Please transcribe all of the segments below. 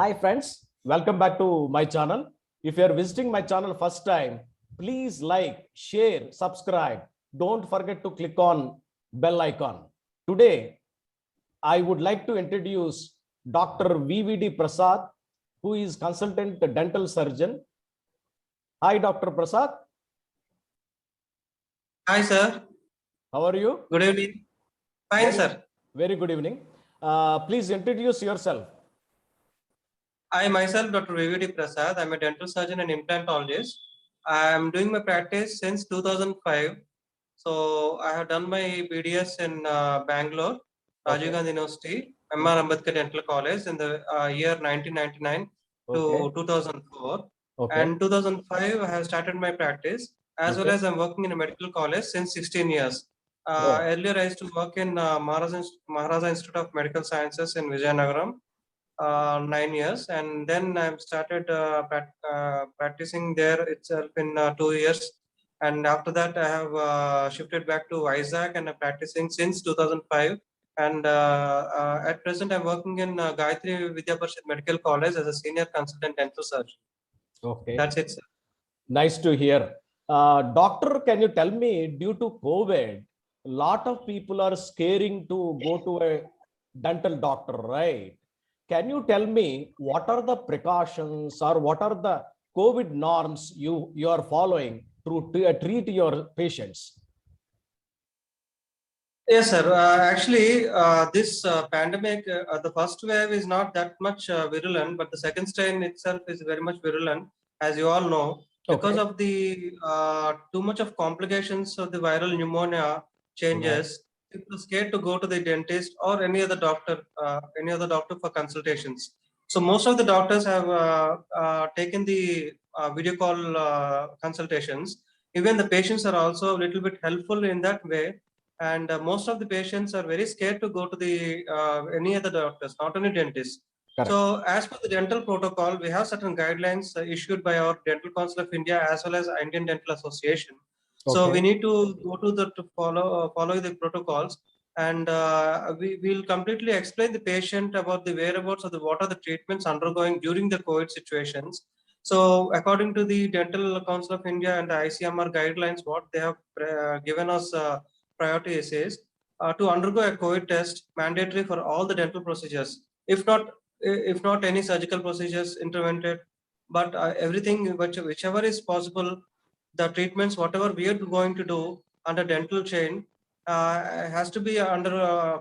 Hi friends, welcome back to my channel. If you are visiting my channel first time, please like, share, subscribe. Don't forget to click on bell icon. Today, I would like to introduce Dr. VVD Prasad, who is consultant dental surgeon. Hi, Dr. Prasad. Hi, sir. How are you? Good evening. Fine, sir. Very good evening. Please introduce yourself. I myself, Dr. VVD Prasad. I'm a dental surgeon and implantologist. I'm doing my practice since 2005. So I have done my BDS in Bangalore, Rajiv Okay. Gandhi University, M.R. Ambedkar Dental College in the year 1999 Okay. to 2004. Okay. And 2005, I have started my practice as well Okay. as I'm working in a medical college since 16 years. Oh, Earlier, I used to work in Maharaja Institute of Medical Sciences in Vijayanagaram 9 years, and then I've started practicing there itself in 2 years. And after that, I have shifted back to Isaac and I'm practicing since 2005. And at present, I'm working in Gayatri Vidya Parishad Medical College as a senior consultant dental surgeon. okay. That's it, sir. Nice to hear. Doctor, can you tell me, due to COVID, a lot of people are scaring to go to a dental doctor, right? Can you tell me what are the precautions or what are the COVID norms you are following to treat your patients? Yes, sir. Actually, this pandemic, the first wave is not that much virulent, but the second strain itself is very much virulent, as you all know, because Okay. of the too much of complications of the viral pneumonia Yeah. changes. People are scared to go to the dentist or any other doctor for consultations. So most of the doctors have taken the video call consultations. Even the patients are also a little bit helpful in that way, and most of the patients are very scared to go to the any other doctors, not only dentists. So Correct. as per the dental protocol, we have certain guidelines issued by our Dental Council of India as well as Indian Dental Association. So we Okay. need to go to the to follow the protocols, and we will completely explain the patient about the whereabouts of the what are the treatments undergoing during the COVID situations. So according to the Dental Council of India and the ICMR guidelines, what they have given us priority is to undergo a COVID test mandatory for all the dental procedures. If not any surgical procedures intervened, but everything whichever is possible, the treatments whatever we are going to do under dental chain has to be under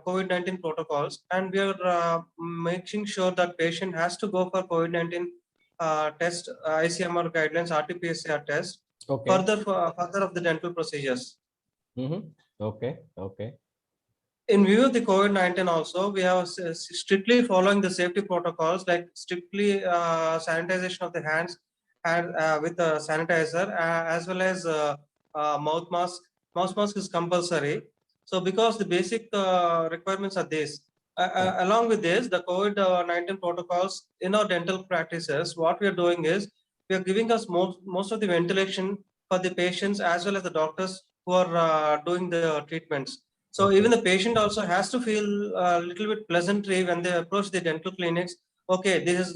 COVID-19 protocols, and we are making sure that patient has to go for COVID-19 test, ICMR guidelines, RT-PCR test, Okay. further of the dental procedures. Mm-hmm. Okay. Okay. In view of the COVID-19 also, we have strictly following the safety protocols, like strictly sanitization of the hands and with the sanitizer, as well as mouth mask. Mouth mask is compulsory. So because the basic requirements are this. Correct. Along with this, the COVID-19 protocols in our dental practices, what we are doing is we are giving us most of the ventilation for the patients as well as the doctors who are doing the treatments. So even Okay. the patient also has to feel a little bit pleasantry when they approach the dental clinics. Okay, this is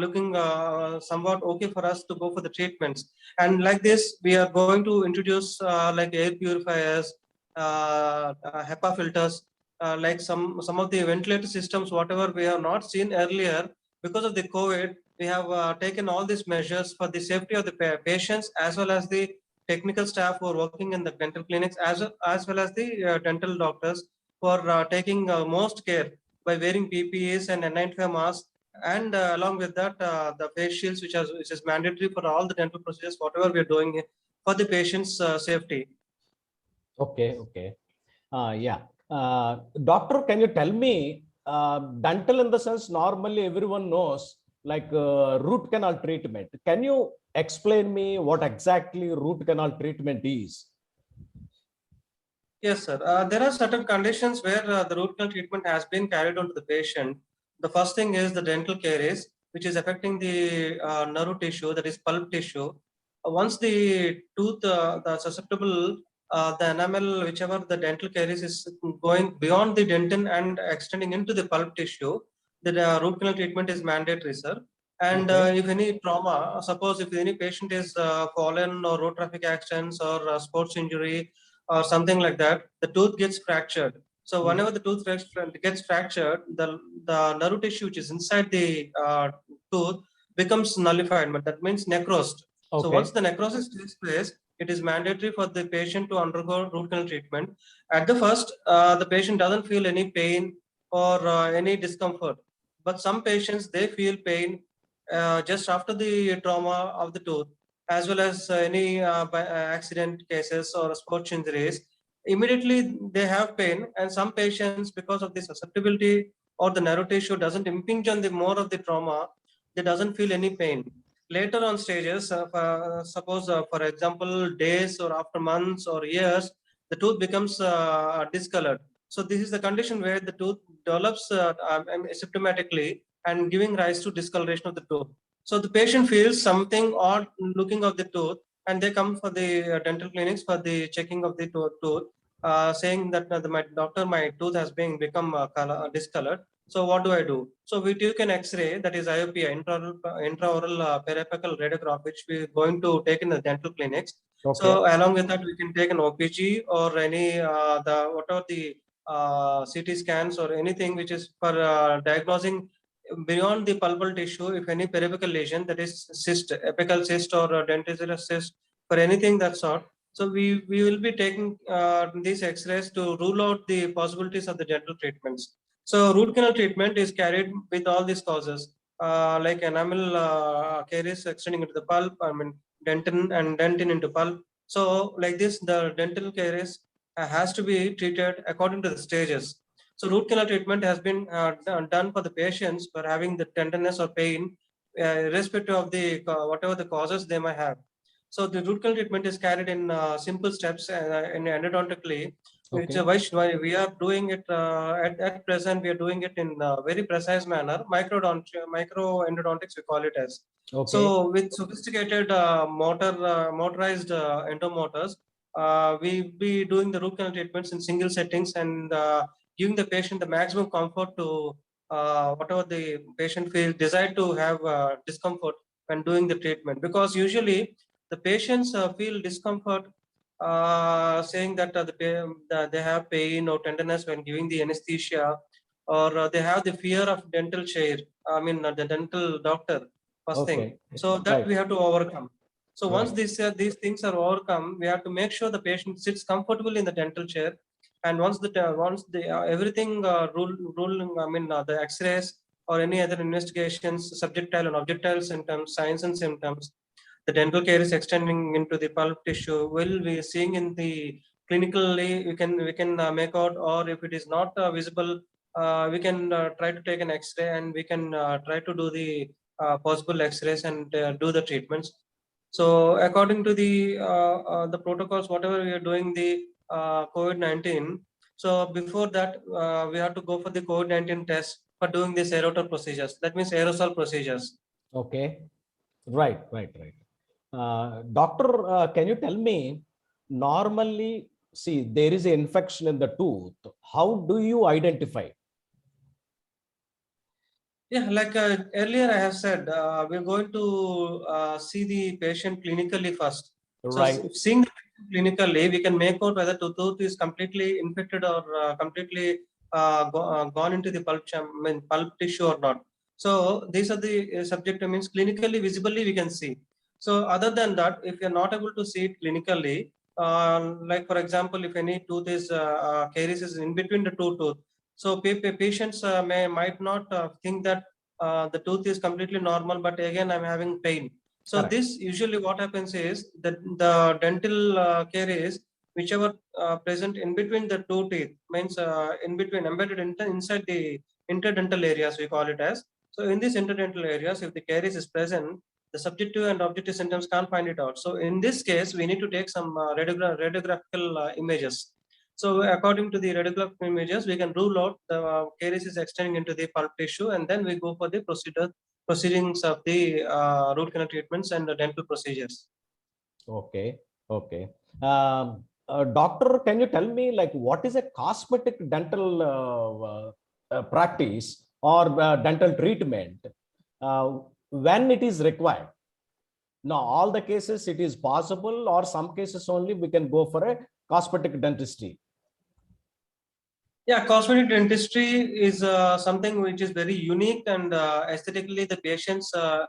looking somewhat okay for us to go for the treatments. And like this, we are going to introduce like air purifiers, HEPA filters, like some of the ventilator systems, whatever we have not seen earlier because of the COVID. We have taken all these measures for the safety of the patients as well as the technical staff who are working in the dental clinics, as well as the dental doctors who are taking most care by wearing PPEs and N95 masks, and along with that, the face shields, which is mandatory for all the dental procedures, whatever we are doing for the patient's safety. Okay. Okay. Yeah. Doctor, can you tell me, dental in the sense normally everyone knows like root canal treatment. Can you explain me what exactly root canal treatment is? Yes, sir. There are certain conditions where the root canal treatment has been carried on to the patient. The first thing is the dental caries, which is affecting the nerve tissue, that is pulp tissue. Once the tooth, the susceptible, the enamel, whichever the dental caries is going beyond the dentin and extending into the pulp tissue, the root canal treatment is mandatory, sir. And Okay. if any trauma, suppose if any patient is fallen or road traffic accidents or sports injury or something like that, the tooth gets fractured. So Mhm. whenever the tooth gets fractured, the nerve tissue which is inside the tooth becomes nullified, but that means necrosed. So once Okay. the necrosis takes place, it is mandatory for the patient to undergo root canal treatment. At the first, the patient doesn't feel any pain or any discomfort, but some patients they feel pain just after the trauma of the tooth, as well as any accident cases or sports injuries. Immediately they have pain, and some patients, because of the susceptibility or the narrow tissue doesn't impinge on the more of the trauma, they doesn't feel any pain. Later on stages, suppose for example days or after months or years, the tooth becomes discolored. So this is the condition where the tooth develops symptomatically and giving rise to discoloration of the tooth. So the patient feels something odd looking of the tooth, and they come for the dental clinics for the checking of the tooth, saying that my doctor, my tooth has been become discolored. So what do I do? So we took an X-ray, that is IOP, intraoral periapical radiograph, which we're going to take in the dental clinics. Okay. So along with that, we can take an OPG or any the whatever the CT scans or anything which is for diagnosing beyond the pulpal tissue, if any periapical lesion, that is cyst, apical cyst or denticulous cyst, for anything that sort. So we will be taking these X-rays to rule out the possibilities of the dental treatments. So root canal treatment is carried with all these causes, like enamel caries extending into the pulp, I mean dentin and dentin into pulp. So like this, the dental caries has to be treated according to the stages. So root canal treatment has been done for the patients for having the tenderness or pain, irrespective of the whatever the causes they might have. So the root canal treatment is carried in simple steps in endodontically. Which Okay. why we are doing it at present. We are doing it in a very precise manner. Micro endodontics we call it as. Okay. So with sophisticated motorized endomotors, we be doing the root canal treatments in single settings and giving the patient the maximum comfort to whatever the patient feels desire to have discomfort when doing the treatment, because usually the patients feel discomfort saying that they have pain or tenderness when giving the anesthesia, or they have the fear of dental chair, I mean the dental doctor, first thing. Okay. So that Right. we have to overcome. So once Right. these things are overcome, we have to make sure the patient sits comfortably in the dental chair. And once the everything I mean the X-rays or any other investigations, subjectile and objectile symptoms, signs and symptoms, the dental care is extending into the pulp tissue. Will we seeing in the clinically we can make out, or if it is not visible, we can try to take an X-ray and we can try to do the possible X-rays and do the treatments. So according to the protocols, whatever we are doing the COVID-19. So before that, we have to go for the COVID-19 test for doing this aerosol procedures. That means aerosol procedures. Okay. Right. Right. Right. Doctor, can you tell me, normally, see, there is an infection in the tooth. How do you identify? Yeah, like earlier I have said, we're going to see the patient clinically first. So Right. if seeing the patient clinically, we can make out whether the tooth is completely infected or completely gone into the pulp tissue or not. So these are the subjective means clinically, visibly we can see. So other than that, if you're not able to see it clinically, like for example, if any tooth is caries is in between the two tooth, so patients might not think that the tooth is completely normal, but again I'm having pain. So Correct. this usually what happens is that the dental caries, whichever present in between the two teeth, means in between embedded inside the interdental areas we call it as. So in these interdental areas, if the caries is present, the subjective and objective symptoms can't find it out. So in this case, we need to take some radiographical images. So according to the radiographic images, we can rule out the caries is extending into the pulp tissue, and then we go for the proceedings of the root canal treatments and the dental procedures. Okay. Okay. Doctor, can you tell me, like, what is a cosmetic dental practice or dental treatment when it is required. Now, all the cases it is possible, or some cases only we can go for a cosmetic dentistry. Yeah, cosmetic dentistry is something which is very unique, and aesthetically the patients at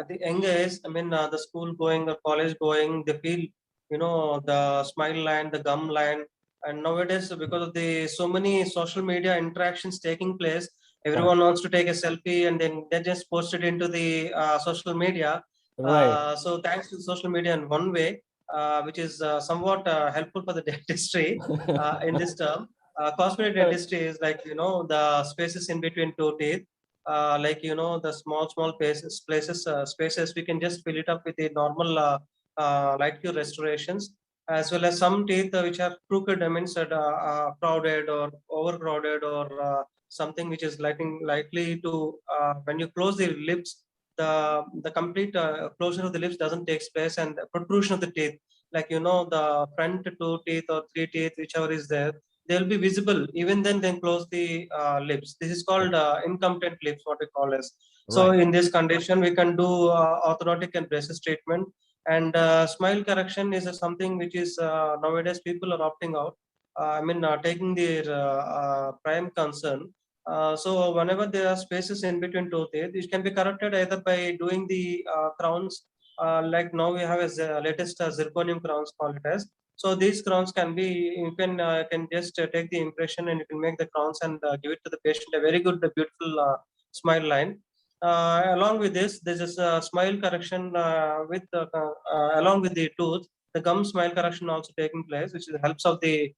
the young age, I mean the school going or college going, they feel, you know, the smile line, the gum line. And nowadays, because of the so many social media interactions taking place, everyone wants to take a selfie and then they just post it into the social media. Right. So thanks to social media in one way, which is somewhat helpful for the dentistry in this term. Cosmetic dentistry is like, you know, the spaces in between two teeth, like, you know, the small spaces we can just fill it up with the normal light cure restorations, as well as some teeth which are crooked, I mean said crowded or overcrowded, or something which is likely to when you close the lips, the complete closure of the lips doesn't take place, and the protrusion of the teeth, like, you know, the front two teeth or three teeth, whichever is there, they'll be visible even then close the lips. This is called incompetent lips, what we call as. So Right. in this condition we can do orthodontic and braces treatment. And smile correction is something which is nowadays people are opting out, I mean taking their prime concern. So whenever there are spaces in between two teeth, it can be corrected either by doing the crowns, like now we have a latest zirconium crowns called it as. So these crowns can be, you can just take the impression and you can make the crowns and give it to the patient a very good, beautiful smile line. Along with this, there is a smile correction with along with the tooth, the gum smile correction also taking place, which helps of the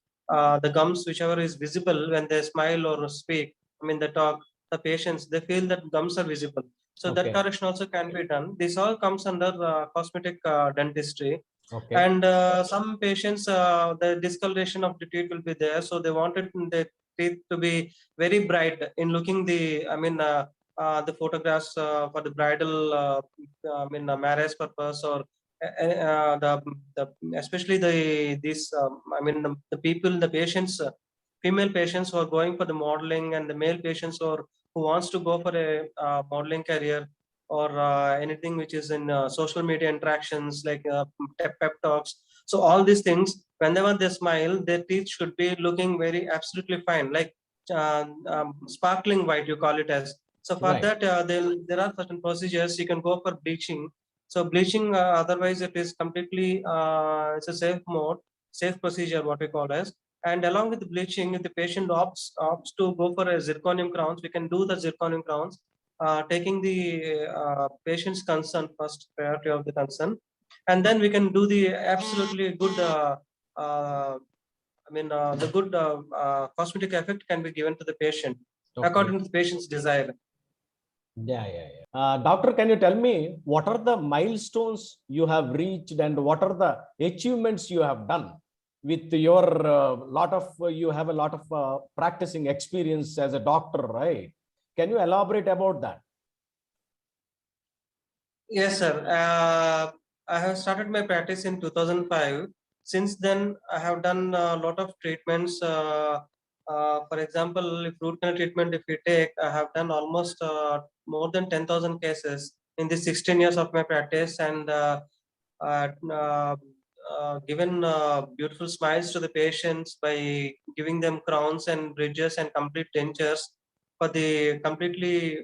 gums whichever is visible when they smile or speak. I mean, they talk. The patients, they feel that gums are visible. So that Okay. correction also can be done. This all comes under cosmetic dentistry. Okay. And some patients, the discoloration of the teeth will be there, so they wanted the teeth to be very bright in looking the, I mean the photographs for the bridal I mean marriage purpose, or the especially these I mean the people, the patients, female patients who are going for the modeling, and the male patients who wants to go for a modeling career, or anything which is in social media interactions, like pep talks. So all these things, whenever they smile, their teeth should be looking very absolutely fine, like sparkling white, you call it as. So for Right. that, there are certain procedures. You can go for bleaching. So bleaching, otherwise it is completely, it's a safe procedure, what we call as. And along with the bleaching, if the patient opts to go for a zirconium crowns, we can do the zirconium crowns, taking the patient's consent first, priority of the concern, and then we can do the absolutely good. I mean, the good cosmetic effect can be given to the patient Okay. according to the patient's desire. Yeah. Doctor, can you tell me what are the milestones you have reached and what are the achievements you have done with your you have a lot of practicing experience as a doctor, right? Can you elaborate about that? Yes, sir. I have started my practice in 2005. Since then, I have done a lot of treatments. For example, if root canal treatment, if we take, I have done almost more than 10,000 cases in the 16 years of my practice, and uh, uh, given beautiful smiles to the patients by giving them crowns and bridges and complete dentures for the completely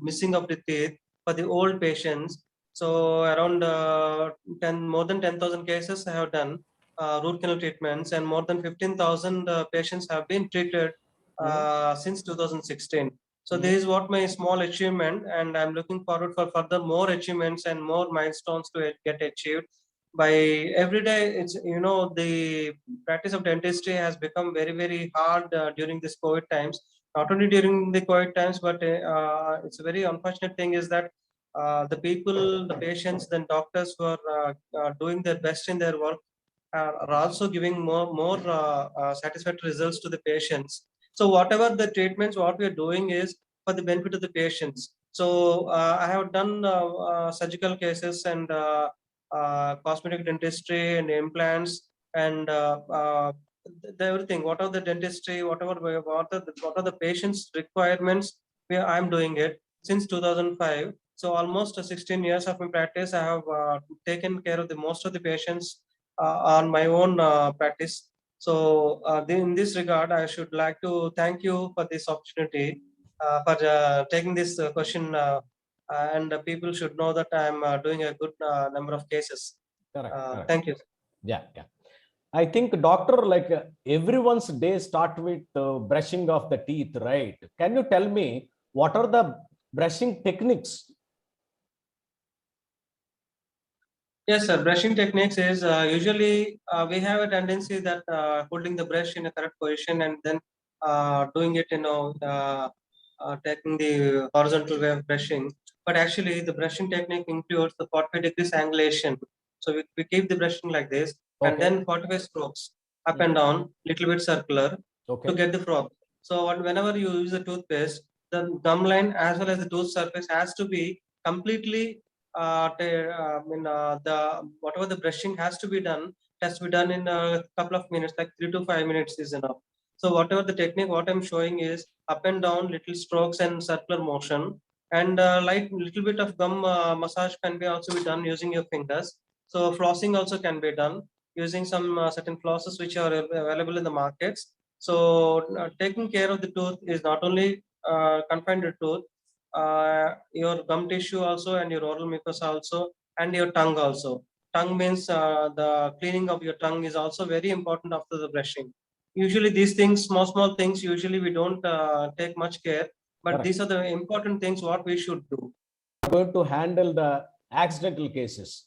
missing of the teeth for the old patients. So around more than 10,000 cases I have done root canal treatments, and more than 15,000 patients have been treated Mhm. since 2016. So Mhm. this is what my small achievement, and I'm looking forward for further more achievements and more milestones to get achieved. By every day, it's, you know, the practice of dentistry has become very hard during this COVID times. Not only during the COVID times, but it's a very unfortunate thing is that the people, the patients, then doctors who are doing their best in their work are also giving more satisfactory results to the patients. So whatever the treatments, what we are doing is for the benefit of the patients. So I have done surgical cases and cosmetic dentistry and implants and everything, what are the dentistry, whatever, what are the patient's requirements, where I'm doing it since 2005. So almost 16 years of my practice, I have taken care of the most of the patients on my own practice. So in this regard, I should like to thank you for this opportunity, for taking this question, and people should know that I'm doing a good number of cases. Correct, correct. Thank you. Yeah, yeah. I think doctor, like everyone's day start with brushing of the teeth, right? Can you tell me what are the brushing techniques? Yes, sir. Brushing techniques is usually we have a tendency that holding the brush in a correct position and then doing it, taking the horizontal way of brushing. But actually, the brushing technique includes the 45 degrees angulation. So we keep the brushing like this, and Okay, then 45 strokes up and down, little bit circular to okay, get the froth. So whenever you use the toothpaste, the gum line as well as the tooth surface has to be completely the whatever the brushing has to be done, it has to be done in a couple of minutes, like 3 to 5 minutes is enough. So whatever the technique, what I'm showing is up and down, little strokes and circular motion, and light little bit of gum massage can be also be done using your fingers. So flossing also can be done using some certain flosses which are available in the markets. So taking care of the tooth is not only confined to tooth, your gum tissue also, and your oral mucosa also, and your tongue also. Tongue means the cleaning of your tongue is also very important after the brushing. Usually these things, small things, usually we don't take much care, but correct. these are the important things what we should do. Going to handle the accidental cases.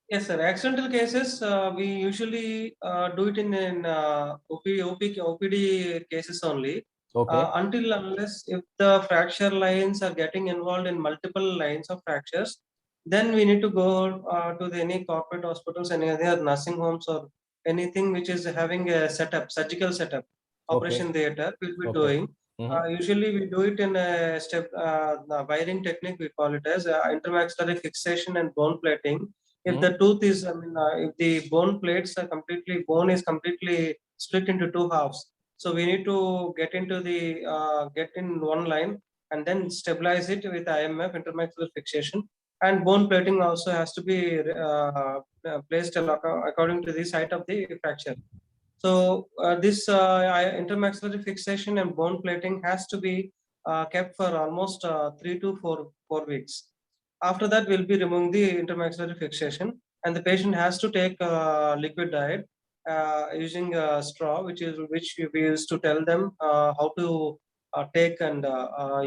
Yes, sir. Accidental cases, we usually do it in OPD cases only. Okay, Until unless if the fracture lines are getting involved in multiple lines of fractures, then we need to go to any corporate hospitals, any other nursing homes, or anything which is having a setup, surgical setup, okay, operation theater. We'll be okay. doing. Mhm. Usually, we do it in a step, the wiring technique. We call it as intermaxillary fixation and bone plating. If the Mhm. tooth is, if the bone plates are completely, bone is completely split into two halves. So we need to get in one line and then stabilize it with IMF, intermaxillary fixation. And bone plating also has to be placed according to the site of the fracture. So this intermaxillary fixation and bone plating has to be kept for almost 3 to 4 weeks. After that, we'll be removing the intermaxillary fixation, and the patient has to take liquid diet using a straw, which we used to tell them how to take and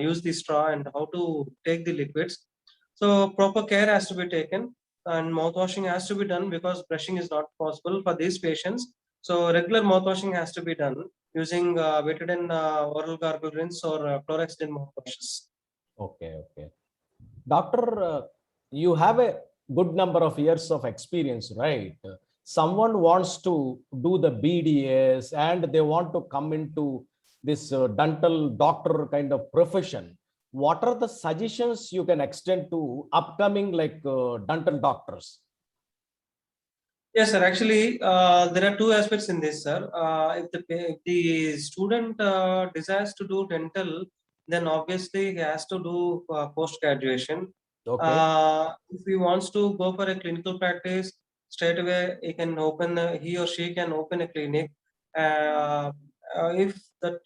use the straw and how to take the liquids. So proper care has to be taken, and mouthwashing has to be done because brushing is not possible for these patients. So regular mouthwashing has to be done using Betadine oral gargle rinse or Chlorhexidine mouthwashes. Okay, okay. Doctor, you have a good number of years of experience, right? Someone wants to do the BDS and they want to come into this dental doctor kind of profession. What are the suggestions you can extend to upcoming like dental doctors? Yes, sir. Actually, there are two aspects in this, sir. If the student desires to do dental, then obviously he has to do post graduation. Okay, If he wants to go for a clinical practice, straight away he or she can open a clinic. Uh, if that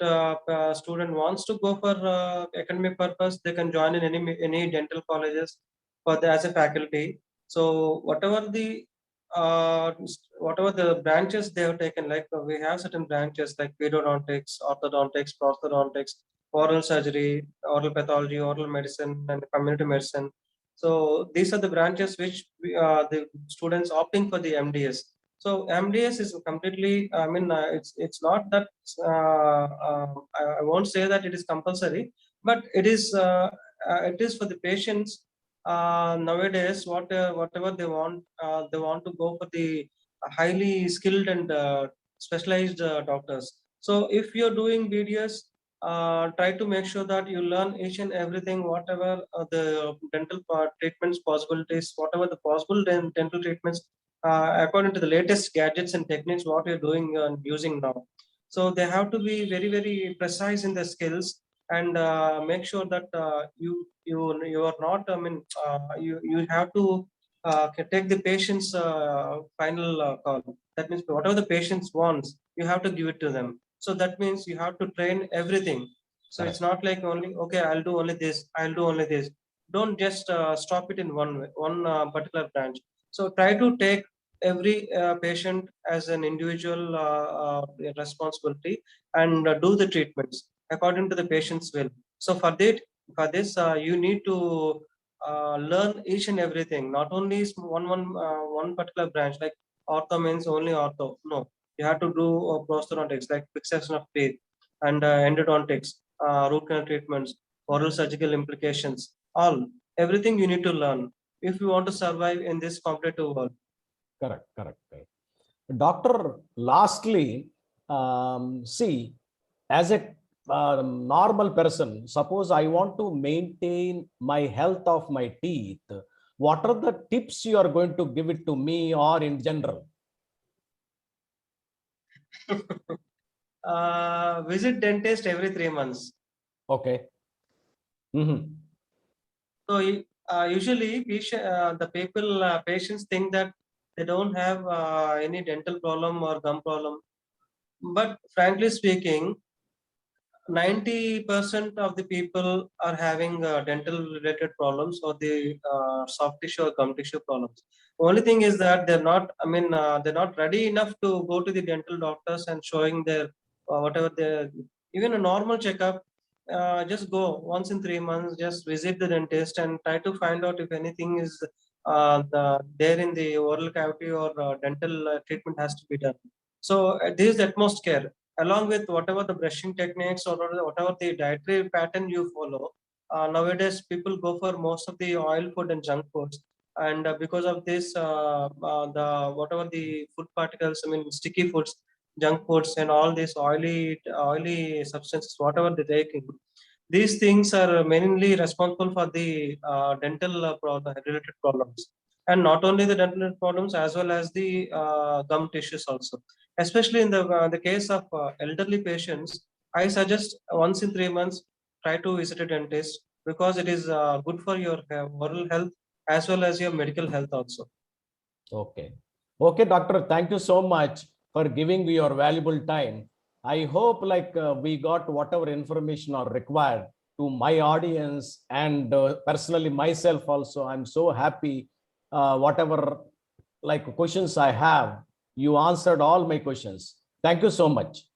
student wants to go for academic purpose, they can join in any dental colleges as a faculty. So whatever the branches they have taken, like we have certain branches like periodontics, orthodontics, prosthodontics, oral surgery, oral pathology, oral medicine, and community medicine. So these are the branches which the students opting for the MDS. So MDS is completely, it's not that, I won't say that it is compulsory, but it is for the patients nowadays. Whatever they want to go for the highly skilled and specialized doctors. So if you're doing BDS, try to make sure that you learn each and everything, whatever the dental treatments possibilities, whatever the possible dental treatments according to the latest gadgets and techniques what you're doing and using now. So they have to be very, very precise in their skills and make sure that you are not, I mean, you have to take the patient's final call. That means whatever the patient wants, you have to give it to them. So that means you have to train everything. So it's Correct. not like only, okay, I'll do only this, I'll do only this. Don't just stop it in one way, one particular branch. So try to take every patient as an individual responsibility and do the treatments according to the patient's will. So for this, you need to learn each and everything, not only one particular branch like ortho means only ortho. No, you have to do prosthodontics like fixation of teeth and endodontics, root canal treatments, oral surgical implications, all everything you need to learn if you want to survive in this competitive world. Correct, correct, correct. Doctor, lastly, see, as a normal person, suppose I want to maintain my health of my teeth, what are the tips you are going to give it to me or in general? Visit dentist every 3 months. Okay. Mhm. So usually the patients think that they don't have any dental problem or gum problem. But frankly speaking, 90% of the people are having dental related problems or the soft tissue or gum tissue problems. Only thing is that they're not ready enough to go to the dental doctors and showing their whatever their, even a normal checkup. Just go once in 3 months, just visit the dentist and try to find out if anything is there in the oral cavity or dental treatment has to be done. So this is the utmost care along with whatever the brushing techniques or whatever the dietary pattern you follow. Nowadays, people go for most of the oil food and junk foods, and because of this, the whatever the food particles, I mean sticky foods, junk foods, and all these oily substances, whatever they're taking, these things are mainly responsible for the dental related problems, and not only the dental problems as well as the gum tissues also. Especially in the case of elderly patients, I suggest once in 3 months try to visit a dentist because it is good for your oral health as well as your medical health also. Okay. Okay, doctor, thank you so much for giving me your valuable time. I hope like we got whatever information are required to my audience and personally myself also. I'm so happy whatever like questions I have, you answered all my questions. Thank you so much.